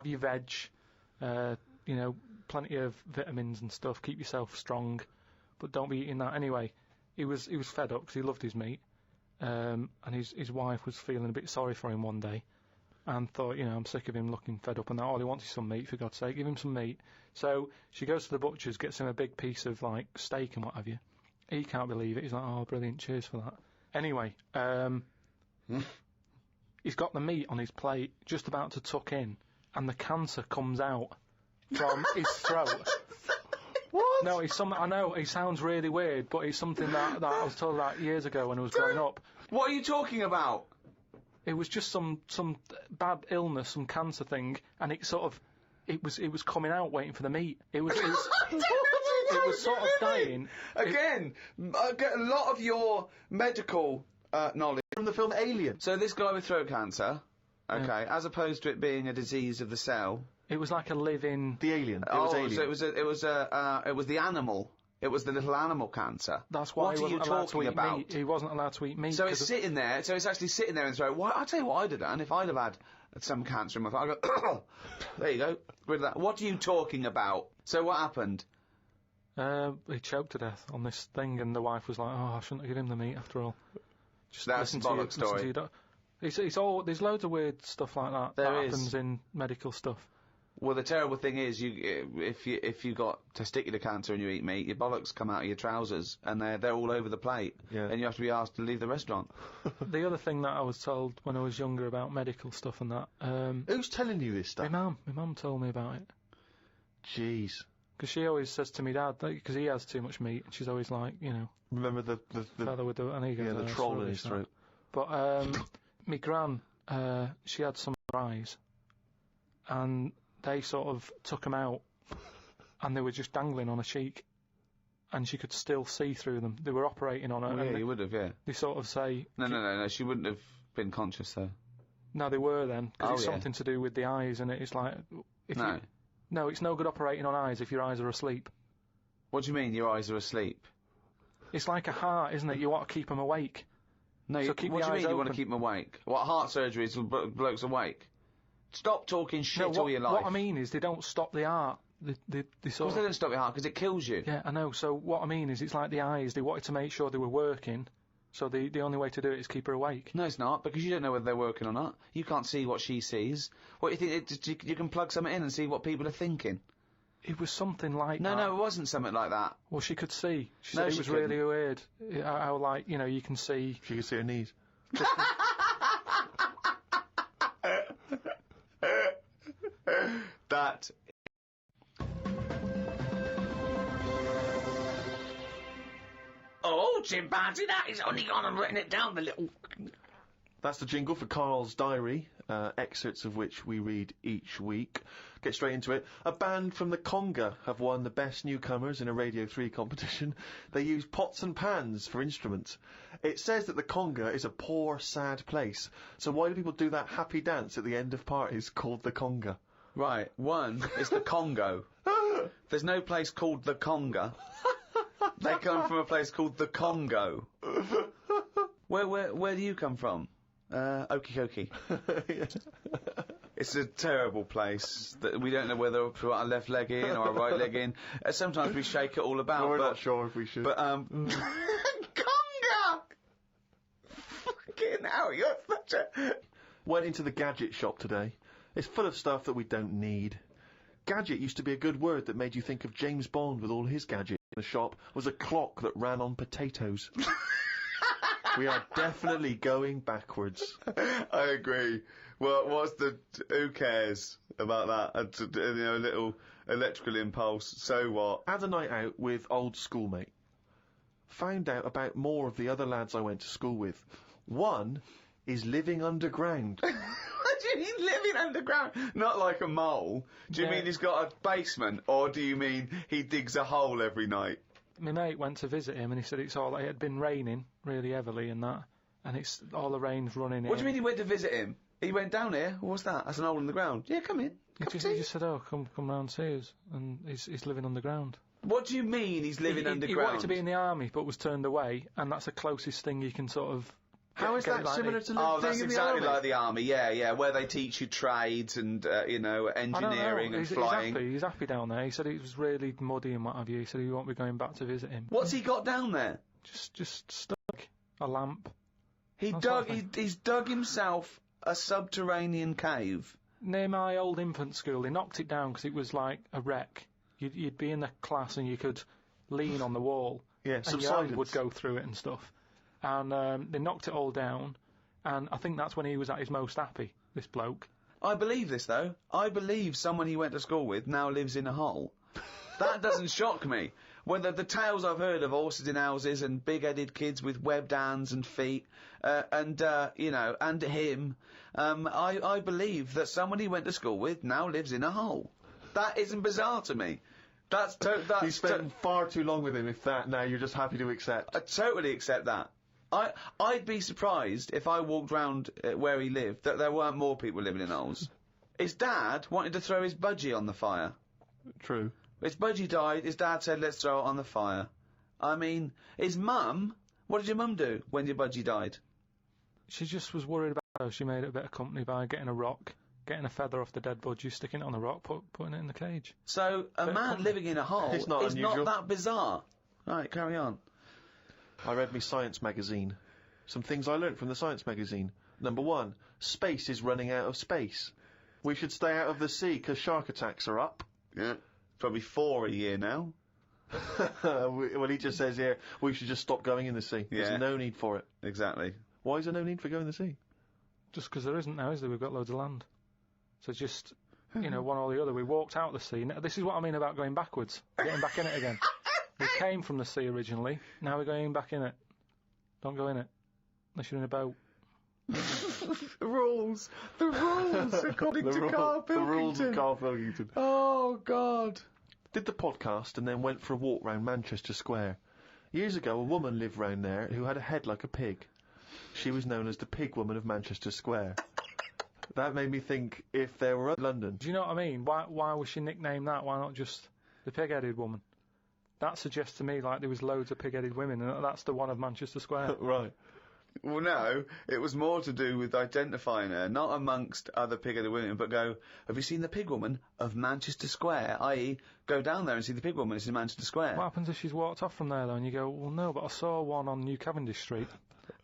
your veg, plenty of vitamins and stuff, keep yourself strong, but don't be eating that anyway. He was fed up because he loved his meat, and his wife was feeling a bit sorry for him one day, and thought, I'm sick of him looking fed up and that. All he wants is some meat, for God's sake, give him some meat. So she goes to the butcher's, gets him a big piece of steak and what have you. He can't believe it. He's like, oh, brilliant, cheers for that. Anyway, he's got the meat on his plate, just about to tuck in, and the cancer comes out from his throat. What? No, I know, it sounds really weird, but it's something that I was told about years ago when I was growing up. What are you talking about? It was just some bad illness, some cancer thing, and it was coming out waiting for the meat. It was sort of dying. Again, I get a lot of your medical knowledge From the film Alien. So this guy with throat cancer, okay, as opposed to it being a disease of the cell. It was like a living... The Alien. It was Alien. So it was the animal. It was the little animal cancer. That's why he wasn't allowed to eat about? meat. He wasn't allowed to eat meat. So it's sitting there. So it's actually sitting there in the throat. Well, I'll tell you what I'd have done if I'd have had some cancer in my throat. I'd go, there you go, rid of that. What are you talking about? So what happened? He choked to death on this thing, and the wife was like, "Oh, I shouldn't have given him the meat after all." Just that's a bollock story. It's all. There's loads of weird stuff like that that happens in medical stuff. Well, the terrible thing is, if you got testicular cancer and you eat meat, your bollocks come out of your trousers, and they're all over the plate, and you have to be asked to leave the restaurant. The other thing that I was told when I was younger about medical stuff and that. Who's telling you this stuff? My mum told me about it. Jeez. Because she always says to me dad, because he has too much meat, and she's always like, Remember the fella with the troll in his throat. But my gran, she had some eyes, and they sort of took them out, and they were just dangling on a cheek, and she could still see through them. They were operating on her. Oh, yeah, you would have, yeah. They sort of say... No, she wouldn't have been conscious, though. No, they were then, because it's something to do with the eyes, and it's like... No, it's no good operating on eyes if your eyes are asleep. What do you mean, your eyes are asleep? It's like a heart, isn't it? You want to keep them awake. No, so what do you mean you want to keep them awake? What, heart surgery is blokes awake? Stop talking shit all your life. What I mean is they don't stop the heart. They of course they don't stop your heart, because it kills you. Yeah, I know. So what I mean is it's like the eyes, they wanted to make sure they were working, so the only way to do it is keep her awake. No, it's not, because you don't know whether they're working or not. You can't see what she sees. What, you think, you can plug something in and see what people are thinking? It was something like that. No, it wasn't something like that. Well, she could see. She said it was really weird. How, you can see... She could see her knees. That... Oh, chimpanzee, that is only gone and written it down, the little... That's the jingle for Carl's diary, excerpts of which we read each week. Get straight into it. A band from the Conga have won the Best Newcomers in a Radio 3 competition. They use pots and pans for instruments. It says that the Conga is a poor, sad place. So why do people do that happy dance at the end of parties called the Conga? Right, one is the Congo. There's no place called the Conga. They come from a place called the Congo. Where do you come from? Okie dokie. It's a terrible place that we don't know whether to put our left leg in or our right leg in. Sometimes we shake it all about. We're not sure if we should. But, Conga! Fucking hell, you're such a... Went into the gadget shop today. It's full of stuff that we don't need. Gadget used to be a good word that made you think of James Bond with all his gadgets. In the shop was a clock that ran on potatoes. We are definitely going backwards. I agree. Well, who cares about that? A little electrical impulse, so what? Had a night out with old schoolmate. Found out about more of the other lads I went to school with. One is living underground. What do you mean living underground? Not like a mole. Do you mean he's got a basement, or do you mean he digs a hole every night? My mate went to visit him, and he said it had been raining really heavily and that, and it's all the rain's running in. What do you mean he went to visit him? He went down here. What's that? That's an hole in the ground. Yeah, come in. He just said, "Oh, come round, see us," and he's living underground. What do you mean he's living underground? He wanted to be in the army, but was turned away, and that's the closest thing you can sort of How is that like similar to Oh, being that's in exactly the like army? the army, yeah, where they teach you trades and, I don't engineering know. and He's flying. He's happy down there. He said it was really muddy and what have you. He said he won't be going back to visit him. What's he got down there? Just stuck a lamp He That's dug, what I he's dug himself a subterranean cave. near my old infant school. They knocked it down because it was like a wreck. You'd be in the class and you could lean on the wall. Yeah, and your subsidence. hand would go through it and stuff. And they knocked it all down. And I think that's when he was at his most happy. This bloke. I believe this, though. I believe someone he went to school with now lives in a hole. That doesn't shock me. Whether the tales I've heard of horses in houses and big-headed kids with webbed hands and feet, and him, I believe that someone he went to school with now lives in a hole. That isn't bizarre to me. You spent far too long with him, if that, now you're just happy to accept. I totally accept that. I'd be surprised if I walked round where he lived that there weren't more people living in holes. His dad wanted to throw his budgie on the fire. True. His budgie died, his dad said, let's throw it on the fire. I mean, his mum, what did your mum do when your budgie died? She just was worried about how she made it a bit of company by getting a rock, getting a feather off the dead budgie, sticking it on the rock, putting it in the cage. So, a man living in a hole It's not is unusual. not that bizarre. Right, carry on. I read me science magazine. Some things I learnt from the science magazine. Number 1, space is running out of space. We should stay out of the sea because shark attacks are up. Yeah. Probably 4 a year now. Well, he just says here, we should just stop going in the sea. Yeah. There's no need for it. Exactly. Why is there no need for going in the sea? Just because there isn't now, is there? We've got loads of land. So just, one or the other. We walked out the sea. Now, this is what I mean about going backwards. Getting back in it again. We came from the sea originally. Now we're going back in it. Don't go in it. Unless you're in a boat. The rules, according to Carl The rules of Pilkington. Carl Pilkington. Oh, God. Did the podcast and then went for a walk round Manchester Square. Years ago, a woman lived round there who had a head like a pig. She was known as the Pig Woman of Manchester Square. That made me think if there were London. Do you know what I mean? Why was she nicknamed that? Why not just the pig-headed woman? That suggests to me like there was loads of pig-headed women, and that's the one of Manchester Square. Right. Well, no, it was more to do with identifying her, not amongst other pig-headed women, but go, have you seen the pig woman of Manchester Square? I.e., go down there and see the pig woman, it's in Manchester Square. What happens if she's walked off from there, though, and you go, well, no, but I saw one on New Cavendish Street.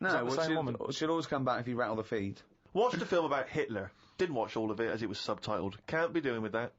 No, Is that the well, same woman? she'll always come back if you rattle the feed. Watched a film about Hitler. Didn't watch all of it as it was subtitled. Can't be doing with that.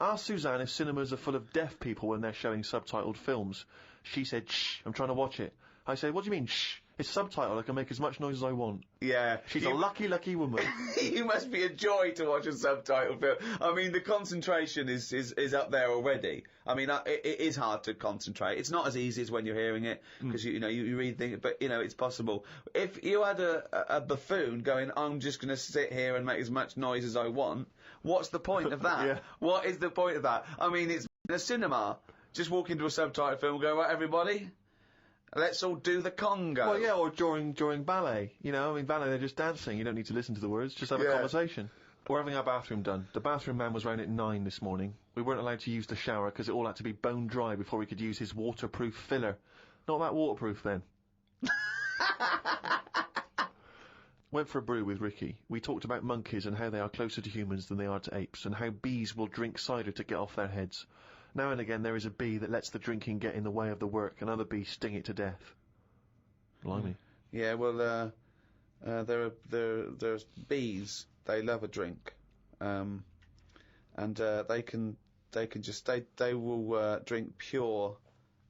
Asked Suzanne if cinemas are full of deaf people when they're showing subtitled films. She said, shh, I'm trying to watch it. I said, what do you mean, shh? It's subtitled, I can make as much noise as I want. Yeah. She's a lucky, lucky woman. You must be a joy to watch a subtitled film. I mean, the concentration is up there already. I mean, it is hard to concentrate. It's not as easy as when you're hearing it, because you read things, but it's possible. If you had a buffoon going, I'm just going to sit here and make as much noise as I want, what's the point of that? Yeah. What is the point of that? I mean, it's in a cinema. Just walk into a subtitled film and go, right, everybody, let's all do the conga. Well, yeah, or during ballet. Ballet, they're just dancing. You don't need to listen to the words, just have a Yeah. conversation. We're having our bathroom done. The bathroom man was round at 9 this morning. We weren't allowed to use the shower because it all had to be bone dry before we could use his waterproof filler. Not that waterproof, then. Went for a brew with Ricky. We talked about monkeys and how they are closer to humans than they are to apes, and how bees will drink cider to get off their heads. Now and again there is a bee that lets the drinking get in the way of the work, and other bees sting it to death. Blimey. Yeah, well, there's bees. They love a drink, and they will drink pure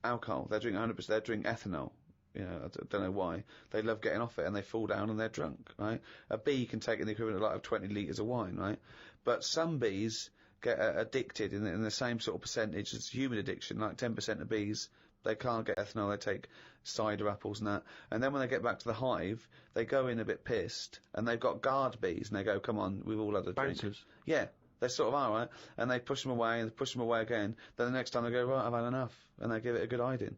alcohol. They drink 100%. They drink ethanol. I don't know why. They love getting off it, and they fall down and they're drunk. Right? A bee can take in the equivalent of 20 litres of wine, right? But some bees get addicted in the same sort of percentage as human addiction. Like 10% of bees, they can't get ethanol. They take cider apples and that. And then when they get back to the hive, they go in a bit pissed, and they've got guard bees, and they go, come on, we've all had a drink. Bouncers. Yeah, they sort of are, right? And they push them away, and push them away again. Then the next time they go, right, I've had enough. And they give it a good hiding.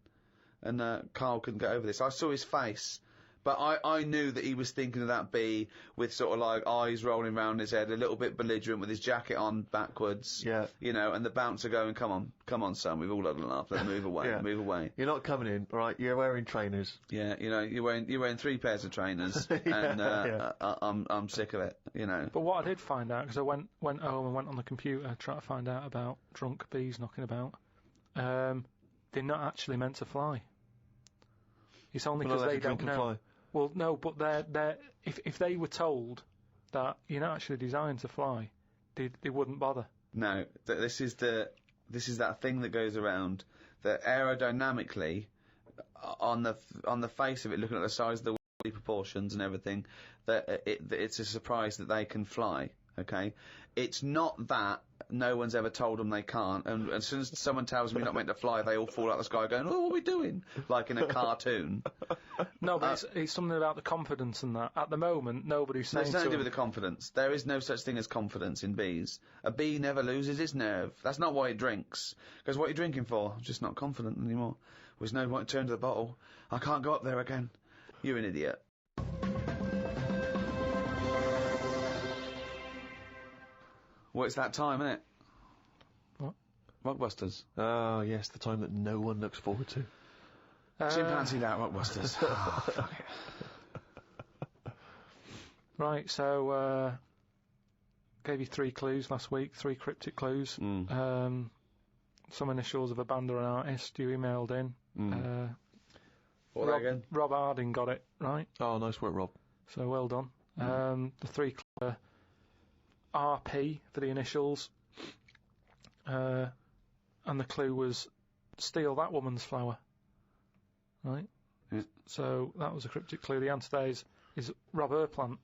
And Carl couldn't get over this. I saw his face But I knew that he was thinking of that bee with sort of like eyes rolling round his head, a little bit belligerent with his jacket on backwards. Yeah. You know, and the bouncer going, come on, son, we've all had enough, let's move away, Yeah. move away. You're not coming in, right? You're wearing trainers. Yeah, you know, you're wearing 3 pairs of trainers, Yeah. and I'm sick of it, you know. But what I did find out, because I went home and went on the computer trying to find out about drunk bees knocking about, they're not actually meant to fly. It's only because they don't know. Fly. Well, no, but they're if they were told that you're not actually designed to fly, they wouldn't bother. No, this is that thing that goes around that aerodynamically, on the face of it, looking at the size of the body proportions and everything, that it's a surprise that they can fly. Okay, it's not that no one's ever told them they can't, and as soon as someone tells them you're not meant to fly, they all fall out of the sky going, "Oh, what are we doing?" Like in a cartoon. No, but it's something about the confidence and that. At the moment, nobody's saying. There's nothing to do with the confidence. There is no such thing as confidence in bees. A bee never loses its nerve. That's not why it drinks. Because what are you drinking for? I'm just not confident anymore. There's no point to turn to the bottle. I can't go up there again. You're an idiot. Well, it's that time, isn't it? What? Rockbusters. Oh, yes, the time that no one looks forward to. Chimpanzee that, Rockbusters. Oh, fuck it. Right, so gave you 3 clues last week, 3 cryptic clues. Some initials of a band or an artist you emailed in. What were they again? Rob Harding got it right, Oh, nice work, Rob. so well done. The 3 RP for the initials, and the clue was steal that woman's flower. Right? Yeah. So that was a cryptic clue. The answer there is Rob Erplant.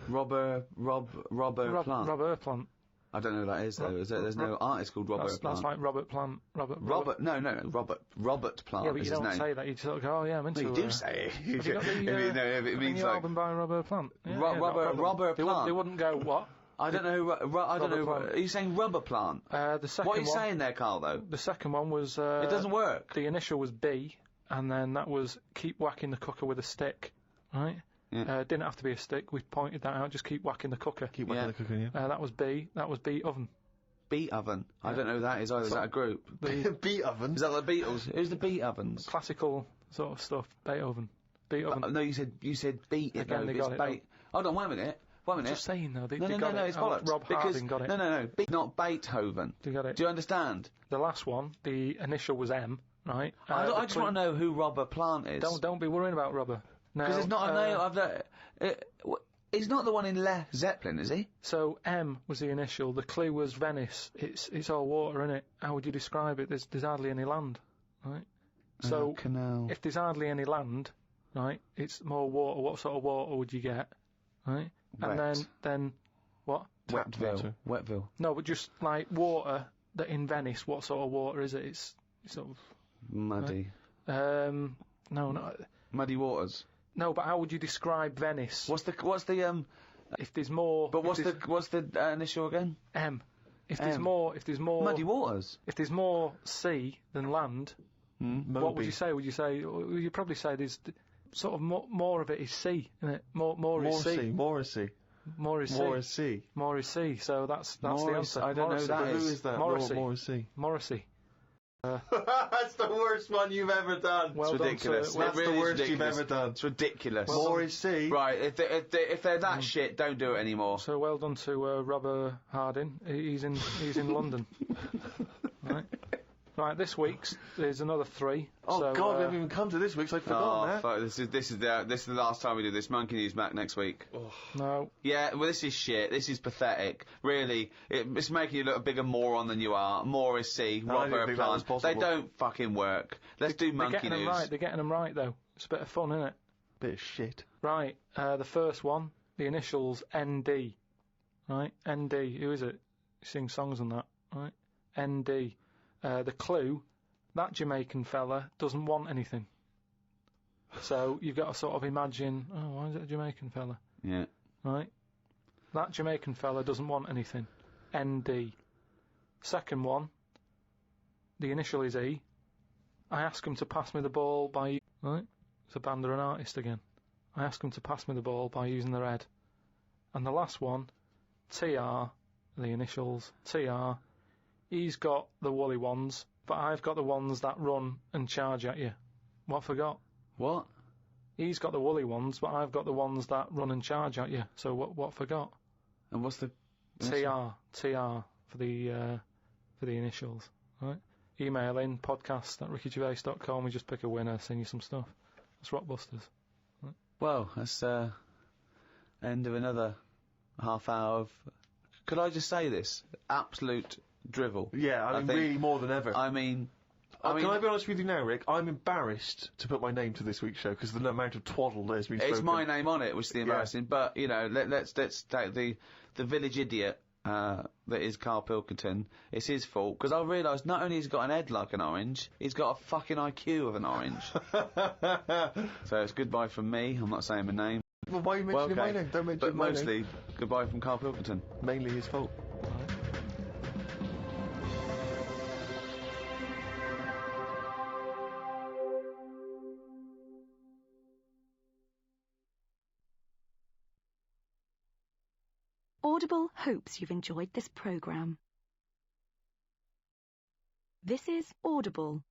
Robber Plant. Rob Erplant. I don't know who that is, though. There's no artist called Robert Plant. That's like Robert Plant. Robert Robert Plant Yeah, but is you his don't name. say that. You sort of go, oh yeah, I'm into No, you do say it. Have you got the, it means new like album by Robert Plant? Yeah, Robert Plant. They wouldn't go, what? I don't know. I don't know. Plant. Are you saying Rubber Plant? The second What are you one, saying there, Carl? Though the second one was... it doesn't work. The initial was B, and then that was keep whacking the cooker with a stick, right? Yeah. Didn't have to be a stick. We pointed that out. Just keep whacking the cooker. Keep whacking the cooking, yeah. That was B. That was Beat Oven. Beat Oven. I don't know who that is either. Is that a group? Beat Oven? Is that the Beatles? Who's the Beat Ovens? Classical sort of stuff. Beethoven. Beat Oven. No, you said beat it. Again, though, they if got it's it, bait. Hold on, wait a minute. Just saying though. They No, got it. it's bollocks. Rob because, Harding got it. No. Not Beethoven. They got it. Do you understand? The last one, the initial was M, right? I just want to know who Robber Plant is. Don't be worrying about rubber. Because it's not a name of the. He's not the one in Led Zeppelin, is he? So M was the initial. The clue was Venice. It's all water, isn't it? How would you describe it? There's hardly any land, right? So canal. if there's hardly any land, right, it's more water. What sort of water would you get, right? Wet. And then what? Wetville. No, but just like water that in Venice. What sort of water is it? It's sort of Muddy. no, not Muddy waters. no. But how would you describe Venice? What's the If there's more. But what's the initial again? M? If there's M. more. Muddy waters. If there's more sea than land, what would you say? Would you probably say there's sort of more of it is sea, isn't it? More is sea. More is sea. More is sea. More is sea. More is sea. So that's the answer. I don't know who that But is. who is that? Morrissey. More is sea. Morrissey. That's the worst one you've ever done. Well It's done ridiculous. to- That's It really the is worst you've ridiculous. ever done. It's ridiculous. More is sea. Right, if they're that shit, don't do it anymore. So well done to Robert Harding. He's in London. Right, this week's there's another 3. Oh so, God, we haven't even come to this week, so I've forgotten that. Fuck, this is the last time we do this. Monkey News back next week. No. Yeah, well, this is shit. This is pathetic. Really, it's making you look a bigger moron than you are. More is C. No, I didn't Robert think that was Plant. possible. They don't fucking work. Let's do They're Monkey getting them News. right. They're getting them right though. It's a bit of fun, isn't it? Bit of shit. Right. The first one, the initials ND. Right. ND. Who is it? He sings songs and that. Right. ND. The clue. That Jamaican fella doesn't want anything. So you've got to sort of imagine, oh, why is it a Jamaican fella? Yeah. Right? That Jamaican fella doesn't want anything. ND. Second one, the initial is E. I ask him to pass me the ball by... Right? It's a band or an artist again. I ask them to pass me the ball by using their head. And the last one, TR, the initials, TR, he's got the woolly ones, but I've got the ones that run and charge at you. What forgot? What? He's got the woolly ones, but I've got the ones that run and charge at you. So what forgot? And what's the... TR for the initials, right? Email in podcast@rickygervais.com. We just pick a winner, send you some stuff. That's Rockbusters. Right? Well, that's end of another half hour of... Could I just say this? Absolute drivel. Yeah, I mean, really more than ever. I mean... Can I be honest with you now, Rick? I'm embarrassed to put my name to this week's show because of the amount of twaddle there's been spoken. It's my name on it, which is the embarrassing. Yeah. But, you know, let's take the village idiot that is Carl Pilkington. It's his fault, because I realised not only has he got an head like an orange, he's got a fucking IQ of an orange. So it's goodbye from me. I'm not saying my name. Well, why are you mentioning my name? Don't mention my name. But mostly, goodbye from Carl Pilkington. Mainly his fault. Audible hopes you've enjoyed this programme. This is Audible.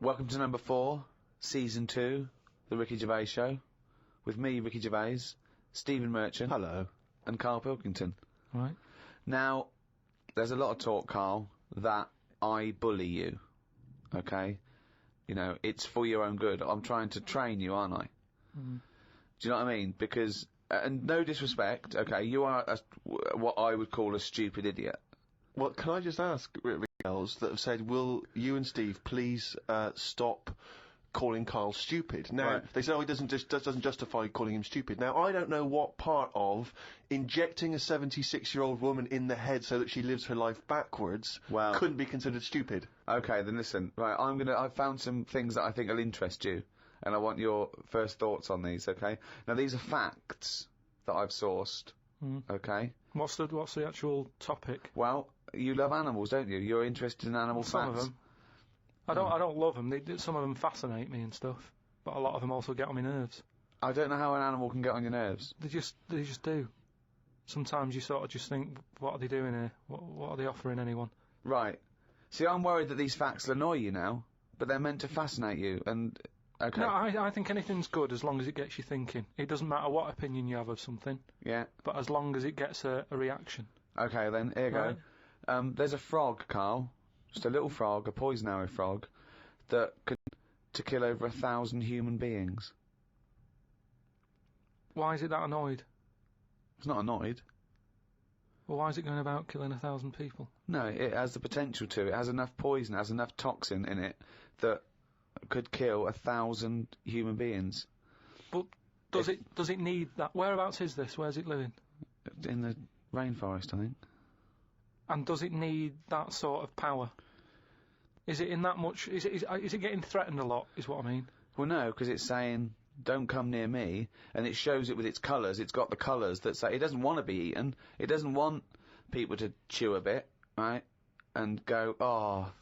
Welcome to number 4, season 2, the Ricky Gervais Show, with me, Ricky Gervais, Stephen Merchant. Hello. And Carl Pilkington. Right. Now, there's a lot of talk, Carl, that I bully you, okay? You know, it's for your own good. I'm trying to train you, aren't I? Mm. Do you know what I mean? Because, and no disrespect, okay, you are what I would call a stupid idiot. Well, can I just ask, girls that have said, will you and Steve please stop calling Carl stupid? Now, right. They say, oh, he doesn't justify calling him stupid. Now, I don't know what part of injecting a 76-year-old woman in the head so that she lives her life backwards couldn't be considered stupid. Okay, then listen. Right, I've found some things that I think will interest you, and I want your first thoughts on these, okay? Now, these are facts that I've sourced, okay? What's the actual topic? Well, you love animals, don't you? You're interested in animal facts. Some of them. I don't love them. Some of them fascinate me and stuff, but a lot of them also get on my nerves. I don't know how an animal can get on your nerves. They just do. Sometimes you sort of just think, what are they doing here? What are they offering anyone? Right. See, I'm worried that these facts will annoy you now, but they're meant to fascinate you, and... Okay. No, I think anything's good as long as it gets you thinking. It doesn't matter what opinion you have of something. Yeah. But as long as it gets a reaction. Okay, then, here you go. There's a frog, Carl. Just a little frog, a poison arrow frog, that could kill over 1,000 human beings. Why is it that annoyed? It's not annoyed. Well, why is it going about killing 1,000 people? No, it has the potential to. It has enough poison, it has enough toxin in it that could kill 1,000 human beings. But does it need that? Whereabouts is this? Where's it living? In the rainforest, I think. And does it need that sort of power? Is it in that much? Is it getting threatened a lot? Is what I mean. Well, no, because it's saying, "Don't come near me," and it shows it with its colours. It's got the colours that say it doesn't want to be eaten. It doesn't want people to chew a bit, right, and go, "Oh,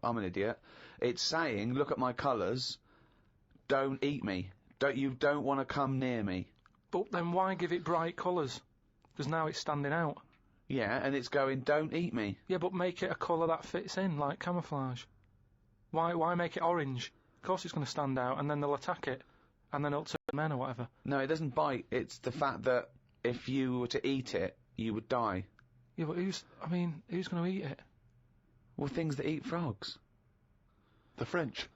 I'm an idiot." It's saying, "Look at my colours. Don't eat me. You don't want to come near me." But then why give it bright colours? Because now it's standing out. Yeah, and it's going, "Don't eat me." Yeah, but make it a colour that fits in, like camouflage. Why make it orange? Of course it's going to stand out, and then they'll attack it, and then it'll turn men or whatever. No, it doesn't bite. It's the fact that if you were to eat it, you would die. Yeah, but who's going to eat it? Well, things that eat frogs. The French.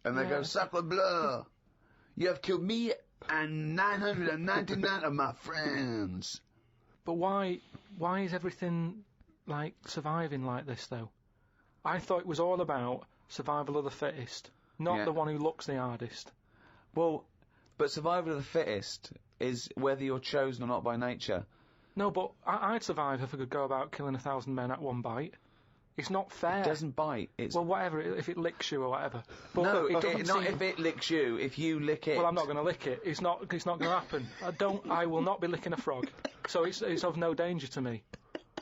And they go, "Sacre bleu! You have killed me and 999 of my friends." But why is everything, like, surviving like this, though? I thought it was all about survival of the fittest, not the one who looks the hardest. Well, but survival of the fittest is whether you're chosen or not by nature. No, but I'd survive if I could go about killing 1,000 men at one bite. It's not fair. It doesn't bite. It's Well, whatever, if it licks you or whatever. But no, it doesn't not seem- if it licks you. If you lick it. Well, I'm not going to lick it. It's not going to happen. I will not be licking a frog. So it's of no danger to me.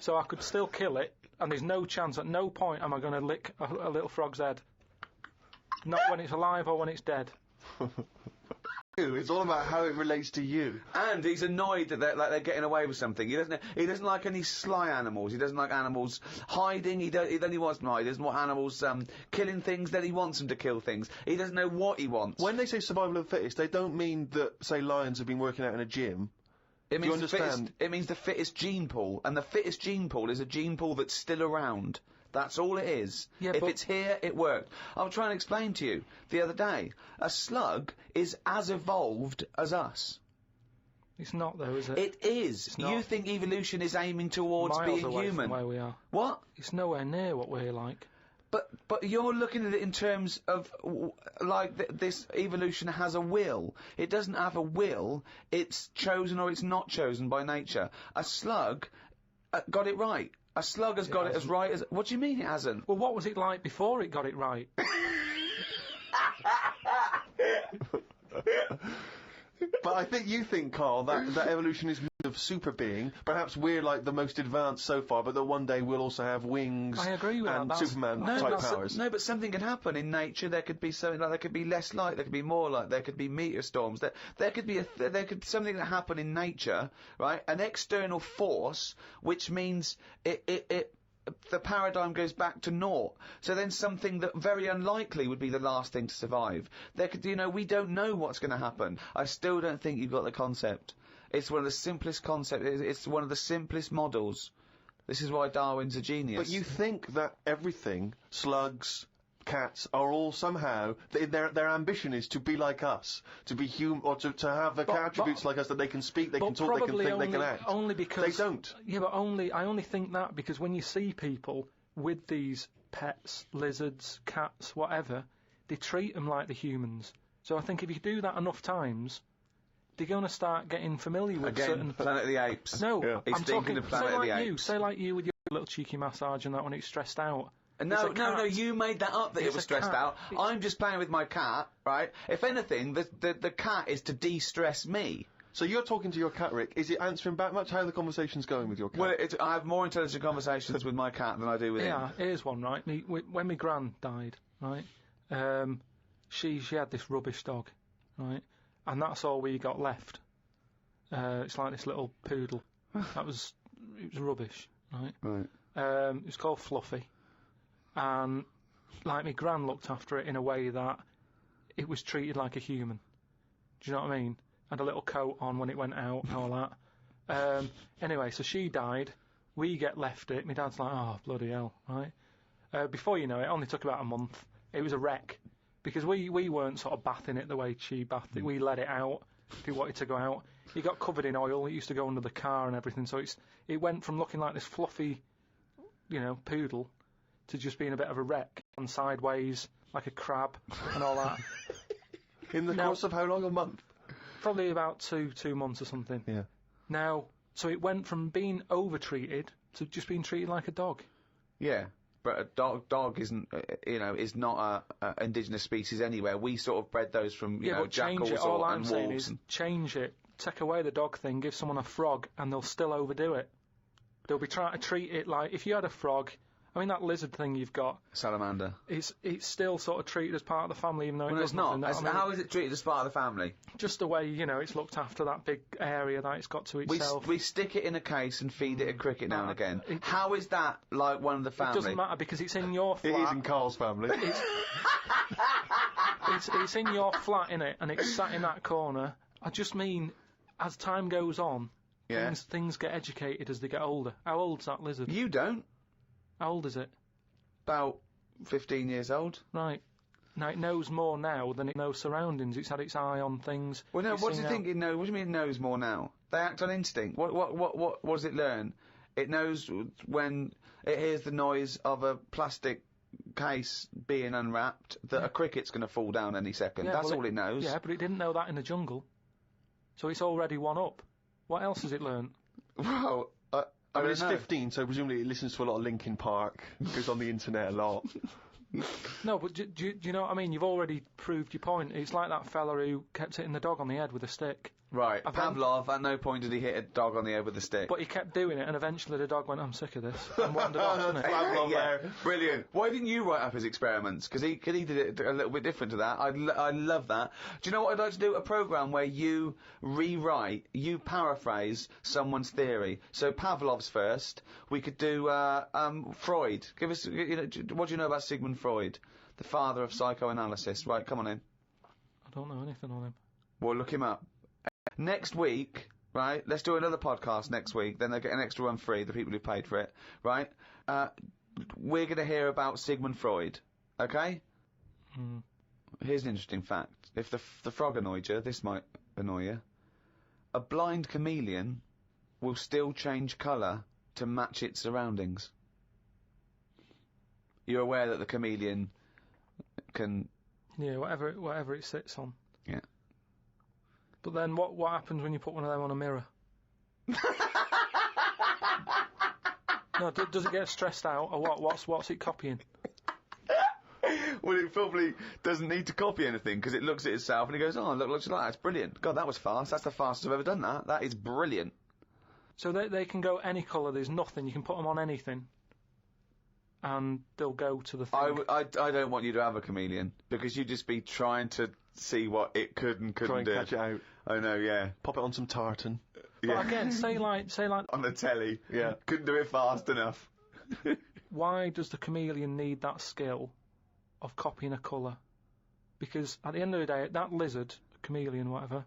So I could still kill it, and there's no chance, at no point am I going to lick a little frog's head. Not when it's alive or when it's dead. It's all about how it relates to you. And he's annoyed that they're getting away with something. He doesn't like any sly animals. He doesn't like animals hiding. Then he wants them to hide. He doesn't want animals killing things. Then he wants them to kill things. He doesn't know what he wants. When they say survival of the fittest, they don't mean that, say, lions have been working out in a gym. It Do you means understand? it means the fittest gene pool, and the fittest gene pool is a gene pool that's still around. That's all it is. Yeah, if but- it's here, it worked. I was trying to explain to you the other day. A slug is as evolved as us. It's not, though, is it? It is. not. You think evolution is aiming towards Miles being away human? from where we are. What? It's nowhere near what we're like. But you're looking at it in terms of this evolution has a will. It doesn't have a will. It's chosen or it's not chosen by nature. A slug got it right. A slug has got it as right as. What do you mean it hasn't? Well, what was it like before it got it right? But I think you think, Carl, that evolution is of super being. Perhaps we're like the most advanced so far, but that one day we'll also have wings I agree with that. and That's- Superman No, type that's- powers. No, but something can happen in nature. There could be something like there could be less light, there could be more light, there could be meteor storms. There could be something that happen in nature, right? An external force, which means the paradigm goes back to naught. So then something that very unlikely would be the last thing to survive. There could, we don't know what's going to happen. I still don't think you've got the concept. It's one of the simplest concepts. It's one of the simplest models. This is why Darwin's a genius. But you think that everything, slugs, cats, are all somehow, their ambition is to be like us, to be human, or to have the attributes like us, that they can speak, they can talk, they can think, they can act. Only because they don't. Yeah, but I only think that because when you see people with these pets, lizards, cats, whatever, they treat them like the humans. So I think if you do that enough times, they're going to start getting familiar with Again, certain. Planet of the Apes. No, Yeah. He's I'm thinking talking. of Planet Say of the like you, Apes. say like you with your little cheeky massage and that when it's stressed out. No, It's a cat. you made that up that it It's was a stressed cat. out. I'm just playing with my cat, right? If anything, the cat is to de-stress me. So you're talking to your cat, Rick. Is it answering back much? How are the conversations going with your cat? Well, I have more intelligent conversations with my cat than I do with him. Yeah, here's one, right? When my gran died, right, she had this rubbish dog, right, and that's all we got left. It's like this little poodle. It was rubbish, right? Right. It was called Fluffy, and like my gran looked after it in a way that it was treated like a human. Do you know what I mean? Had a little coat on when it went out and all that. Anyway, so she died. We get left it. My dad's like, oh, bloody hell, right? Before you know it, only took about a month. It was a wreck. Because we weren't sort of bathing it the way she bathed it. We let it out if it wanted to go out. It got covered in oil. It used to go under the car and everything. So it went from looking like this fluffy, poodle to just being a bit of a wreck and sideways like a crab and all that. In the course of how long? A month? Probably about two months or something. Yeah. Now, so it went from being over-treated to just being treated like a dog. Yeah. But a dog isn't, is not a indigenous species anywhere. We sort of bred those from, But change jackals it. All I'm and saying wolves. is change it. Take away the dog thing, give someone a frog, and they'll still overdo it. They'll be trying to treat it like, if you had a frog, I mean that lizard thing you've got, Salamander. it's still sort of treated as part of the family, even though it Well, it's does not. nothing. I mean, How is it treated as part of the family? just the way, it's looked after, that big area that it's got to itself. We stick it in a case and feed it a cricket now and again. it- How is that like one of the It family? doesn't matter because it's in your It flat. is in Carl's family. It's in your flat, innit, and it's sat in that corner. I just mean, as time goes on, Yeah. things get educated as they get older. How old's that lizard? You don't. How old is it? About 15 years old. Right. Now, it knows more now than it knows surroundings. It's had its eye on things. Well, no. It's What do seen you think it knows? What do you mean it knows more now? They act on instinct. What does it learn? It knows when it hears the noise of a plastic case being unwrapped that a cricket's going to fall down any second. Yeah, That's well, all it knows. Yeah, but it didn't know that in the jungle. So it's already one up. What else has it learned? Well, I mean, don't it's know. 15, so presumably it listens to a lot of Linkin Park, goes on the internet a lot. No, but do you know what I mean? You've already proved your point. It's like that fella who kept hitting the dog on the head with a stick. Right, I've Pavlov, at no point did he hit a dog on the head with a stick. But he kept doing it, and eventually the dog went, I'm sick of this, and wandered off, didn't it? Pavlov Yeah, there. brilliant. Why didn't you write up his experiments? Because he did it a little bit different to that. I love that. Do you know what I'd like to do? A programme where you rewrite, you paraphrase someone's theory. So Pavlov's first. We could do Freud. Give us, what do you know about Sigmund Freud, the father of psychoanalysis? Right, come on in. I don't know anything on him. Well, look him up. Next week, right, let's do another podcast next week, then they'll get an extra one free, the people who paid for it, right? We're going to hear about Sigmund Freud, okay? Here's an interesting fact. If the frog annoyed you, this might annoy you. A blind chameleon will still change colour to match its surroundings. You're aware that the chameleon can... Yeah, whatever it sits on. Yeah. But then what happens when you put one of them on a mirror? No, does it get stressed out, or what? What's it copying? Well, it probably doesn't need to copy anything, because it looks at itself and it goes, oh, look like that, that's brilliant. God, that was fast. That's the fastest I've ever done that. That is brilliant. So they can go any colour, there's nothing, you can put them on anything, and they'll go to the thing. I don't want you to have a chameleon, because you'd just be trying to see what it could and couldn't Try and do. catch it out. I know, yeah. Pop it on some tartan. But again, say like On the telly. Yeah. Couldn't do it fast enough. why does the chameleon need that skill of copying a colour? Because at the end of the day, that lizard, chameleon, whatever,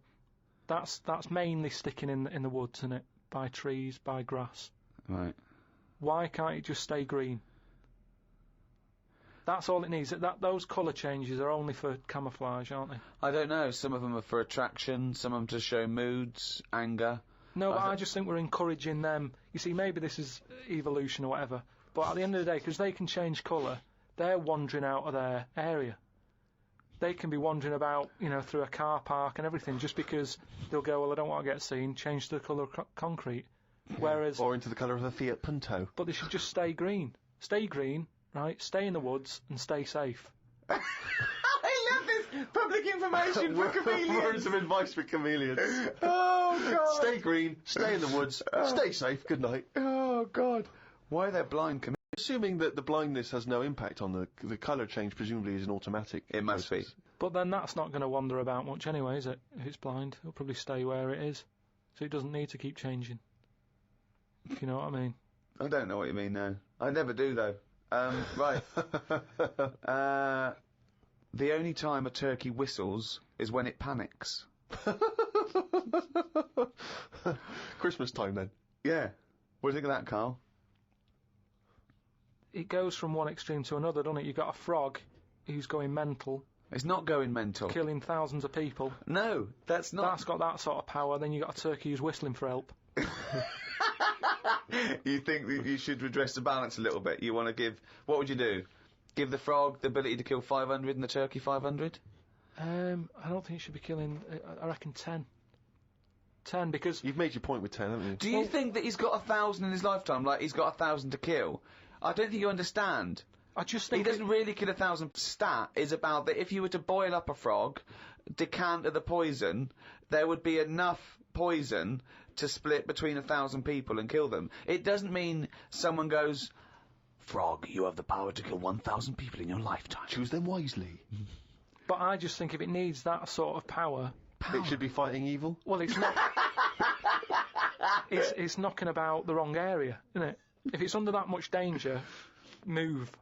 that's mainly sticking in the woods, isn't it? By trees, by grass. Right. Why can't it just stay green? That's all it needs. Those colour changes are only for camouflage, aren't they? I don't know. Some of them are for attraction, some of them to show moods, anger. No, but I just think we're encouraging them. You see, maybe this is evolution or whatever, but at the end of the day, because they can change colour, they're wandering out of their area. They can be wandering about, through a car park and everything, just because they'll go, well, I don't want to get seen, change the colour of concrete. Whereas... Or into the colour of a Fiat Punto. But they should just stay green. Stay green, right? Stay in the woods and stay safe. I love this public information for chameleons. Words of advice for chameleons. Oh, God. Stay green, stay in the woods, stay safe, good night. Oh, God. Why are they blind chameleons? Assuming that the blindness has no impact on the colour change, presumably is an automatic. It must be. But then that's not going to wander about much anyway, is it? If it's blind, it'll probably stay where it is. So it doesn't need to keep changing. If you know what I mean. I don't know what you mean now. I never do, though. Right. The only time a turkey whistles is when it panics. Christmas time, then. Yeah. What do you think of that, Carl? It goes from one extreme to another, doesn't it? You've got a frog who's going mental, It's not going mental. killing thousands of people. No, that's not. That's got that sort of power. Then you've got a turkey who's whistling for help. You think that you should redress the balance a little bit? You want to give... What would you do? Give the frog the ability to kill 500 and the turkey 500? I don't think it should be killing... I reckon 10. 10, because... You've made your point with 10, haven't you? Do you think that he's got 1,000 in his lifetime, like he's got 1,000 to kill? I don't think you understand. I just He think... doesn't really kill 1,000. Stat is about that if you were to boil up a frog, decant the poison, there would be enough poison to split between 1,000 people and kill them. It doesn't mean someone goes, frog, you have the power to kill 1,000 people in your lifetime. Choose them wisely. But I just think if it needs that sort of power... It should be fighting evil. Well, it's not... it's knocking about the wrong area, isn't it? If it's under that much danger, move.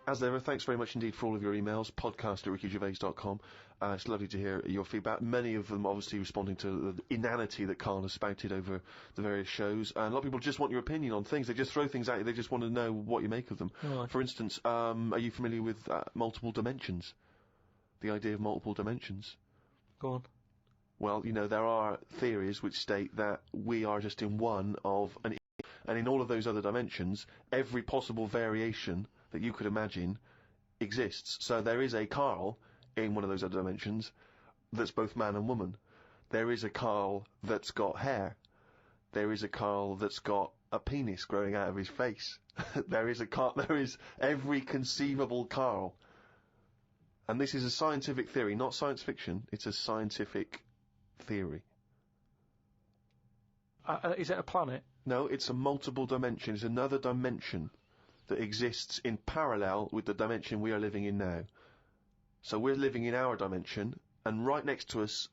As ever, thanks very much indeed for all of your emails. podcast@rickygervais.com. It's lovely to hear your feedback. Many of them obviously responding to the inanity that Carl has spouted over the various shows. And a lot of people just want your opinion on things. They just throw things at you. They just want to know what you make of them. Right. For instance, are you familiar with multiple dimensions? The idea of multiple dimensions? Go on. Well, there are theories which state that we are just in one of and in all of those other dimensions, every possible variation that you could imagine exists. So there is a Carl in one of those other dimensions that's both man and woman. There is a Carl that's got hair. There is a Carl that's got a penis growing out of his face. There is every conceivable Carl. And this is a scientific theory, not science fiction. It's a scientific theory. Is it a planet? No, it's a multiple dimension. It's another dimension that exists in parallel with the dimension we are living in now. So we're living in our dimension, and right next to us,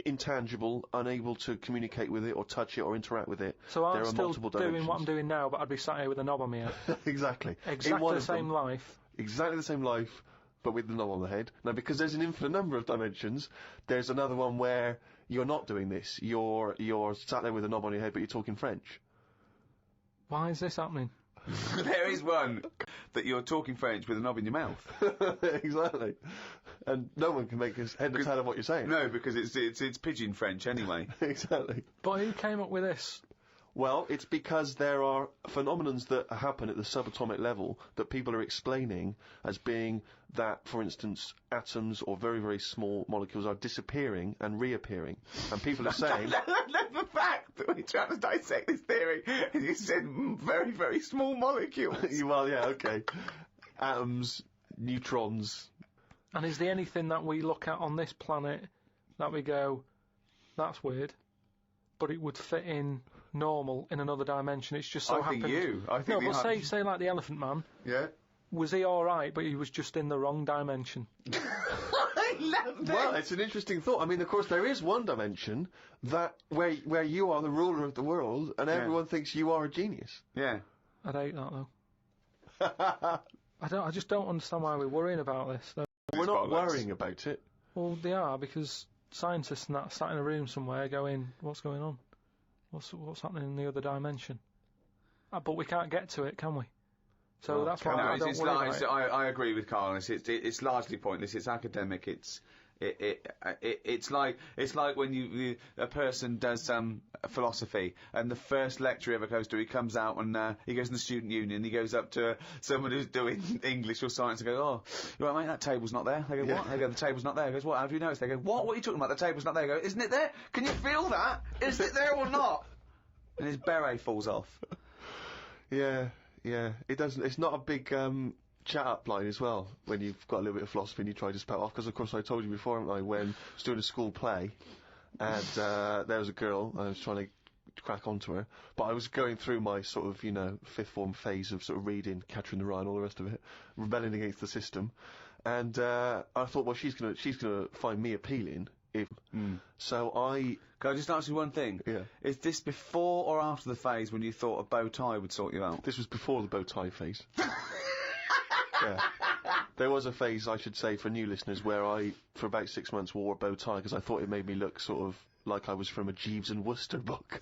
intangible, unable to communicate with it or touch it or interact with it. So I'm there are still multiple doing dimensions. what I'm doing now, but I'd be sat here with a knob on my head. Exactly. Exactly the same life. Exactly the same life, but with the knob on the head. Now, because there's an infinite number of dimensions, there's another one where you're not doing this. You're sat there with a knob on your head, but you're talking French. Why is this happening? There is one that you're talking French with a knob in your mouth. Exactly. And no one can make his head or tail of what you're saying. No, because it's pigeon French anyway. Exactly. But who came up with this? Well, it's because there are phenomenons that happen at the subatomic level that people are explaining as being that, for instance, atoms or very, very small molecules are disappearing and reappearing. And people are saying... The fact that we're trying to dissect this theory, and you said very, very small molecules. Well, yeah, okay. Atoms, neutrons... And is there anything that we look at on this planet that we go, that's weird, but it would fit in normal in another dimension? It's just so happened. I think no, but say like the Elephant Man. Yeah. Was he all right, but he was just in the wrong dimension? I love this. Well, it's an interesting thought. I mean, of course, there is one dimension that where you are the ruler of the world, and everyone thinks you are a genius. Yeah. I'd hate that though. I just don't understand why we're worrying about this. Though. We're not worrying about it. Well, they are, because scientists and that sat in a room somewhere going, what's going on? What's happening in the other dimension? But we can't get to it, can we? So Well, that's why I don't worry about it. I agree with Carl. It's largely pointless. It's academic. It's like when a person does philosophy, and the first lecture he ever goes to, he comes out and he goes in the student union. He goes up to someone who's doing English or science and goes, "Oh, you right, mate? That table's not there." They go, "What?" They go, "The table's not there." He goes, "What? How do you notice?" They go, "What? What are you talking about? The table's not there." They go, "Isn't it there? Can you feel that? Is it there or not?" And his beret falls off. Yeah. It doesn't. It's not a big chat up line as well when you've got a little bit of philosophy and you try to spout off. Because of course I told you before, haven't I, when I was doing a school play, and there was a girl, I was trying to crack onto her, but I was going through my sort of, fifth form phase of sort of reading Catcher in the Rye and all the rest of it, rebelling against the system, and I thought, well, she's gonna find me appealing. So Can I just ask you one thing? Yeah. Is this before or after the phase when you thought a bow tie would sort you out? This was before the bow tie phase. Yeah. There was a phase, I should say, for new listeners, where I, for about 6 months, wore a bow tie because I thought it made me look sort of like I was from a Jeeves and Wooster book.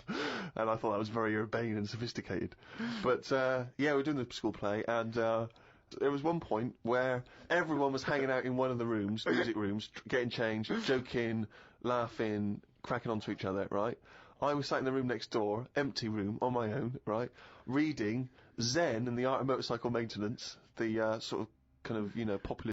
And I thought that was very urbane and sophisticated. But, we were doing the school play, and there was one point where everyone was hanging out in one of the rooms, music rooms, getting changed, joking, laughing, cracking onto each other, right? I was sat in the room next door, empty room, on my own, right, reading Zen and the Art of Motorcycle Maintenance, the sort of kind of, popular